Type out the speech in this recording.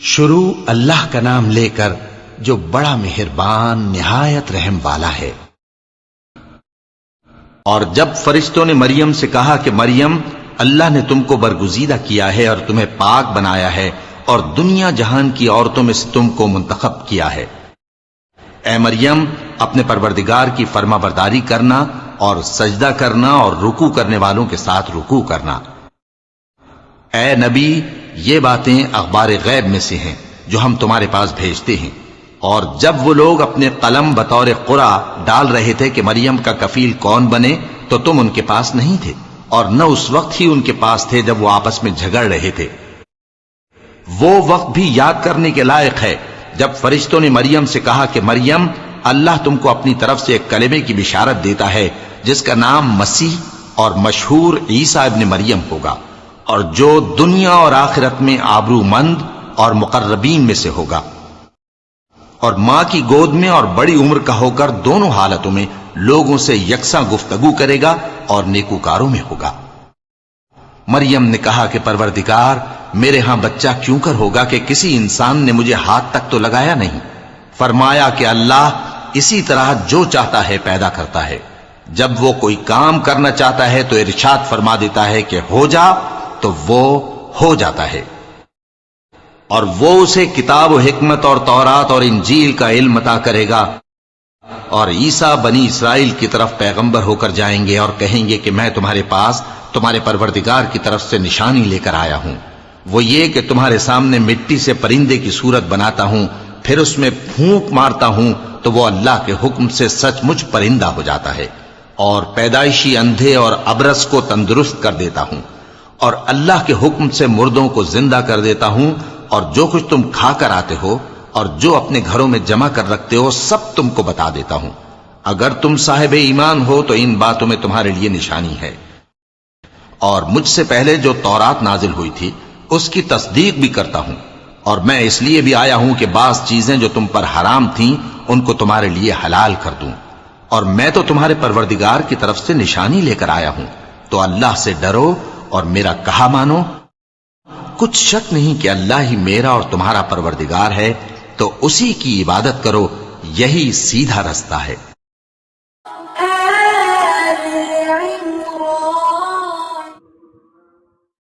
شروع اللہ کا نام لے کر جو بڑا مہربان نہایت رحم والا ہے۔ اور جب فرشتوں نے مریم سے کہا کہ مریم اللہ نے تم کو برگزیدہ کیا ہے اور تمہیں پاک بنایا ہے اور دنیا جہان کی عورتوں میں سے تم کو منتخب کیا ہے، اے مریم اپنے پروردگار کی فرما برداری کرنا اور سجدہ کرنا اور رکوع کرنے والوں کے ساتھ رکوع کرنا۔ اے نبی یہ باتیں اخبار غیب میں سے ہیں جو ہم تمہارے پاس بھیجتے ہیں۔ اور جب وہ لوگ اپنے قلم بطور قرعہ ڈال رہے تھے کہ مریم کا کفیل کون بنے تو تم ان کے پاس نہیں تھے، اور نہ اس وقت ہی ان کے پاس تھے جب وہ آپس میں جھگڑ رہے تھے۔ وہ وقت بھی یاد کرنے کے لائق ہے جب فرشتوں نے مریم سے کہا کہ مریم اللہ تم کو اپنی طرف سے ایک کلمے کی بشارت دیتا ہے جس کا نام مسیح اور مشہور عیسیٰ ابن مریم ہوگا، اور جو دنیا اور آخرت میں آبرو مند اور مقربین میں سے ہوگا، اور ماں کی گود میں اور بڑی عمر کا ہو کر دونوں حالتوں میں لوگوں سے یکساں گفتگو کرے گا اور نیکوکاروں میں ہوگا۔ مریم نے کہا کہ پروردگار میرے ہاں بچہ کیوں کر ہوگا کہ کسی انسان نے مجھے ہاتھ تک تو لگایا نہیں۔ فرمایا کہ اللہ اسی طرح جو چاہتا ہے پیدا کرتا ہے، جب وہ کوئی کام کرنا چاہتا ہے تو ارشاد فرما دیتا ہے کہ ہو جا تو وہ ہو جاتا ہے۔ اور وہ اسے کتاب و حکمت اور تورات اور انجیل کا علم عطا کرے گا، اور عیسیٰ بنی اسرائیل کی طرف پیغمبر ہو کر جائیں گے اور کہیں گے کہ میں تمہارے پاس تمہارے پروردگار کی طرف سے نشانی لے کر آیا ہوں، وہ یہ کہ تمہارے سامنے مٹی سے پرندے کی صورت بناتا ہوں، پھر اس میں پھونک مارتا ہوں تو وہ اللہ کے حکم سے سچ مچ پرندہ ہو جاتا ہے، اور پیدائشی اندھے اور ابرص کو تندرست کر دیتا ہوں، اور اللہ کے حکم سے مردوں کو زندہ کر دیتا ہوں، اور جو کچھ تم کھا کر آتے ہو اور جو اپنے گھروں میں جمع کر رکھتے ہو سب تم کو بتا دیتا ہوں۔ اگر تم صاحب ایمان ہو تو ان باتوں میں تمہارے لیے نشانی ہے۔ اور مجھ سے پہلے جو تورات نازل ہوئی تھی اس کی تصدیق بھی کرتا ہوں، اور میں اس لیے بھی آیا ہوں کہ بعض چیزیں جو تم پر حرام تھیں ان کو تمہارے لیے حلال کر دوں، اور میں تو تمہارے پروردگار کی طرف سے نشانی لے کر آیا ہوں، تو اللہ سے ڈرو اور میرا کہا مانو۔ کچھ شک نہیں کہ اللہ ہی میرا اور تمہارا پروردگار ہے، تو اسی کی عبادت کرو، یہی سیدھا رستہ ہے۔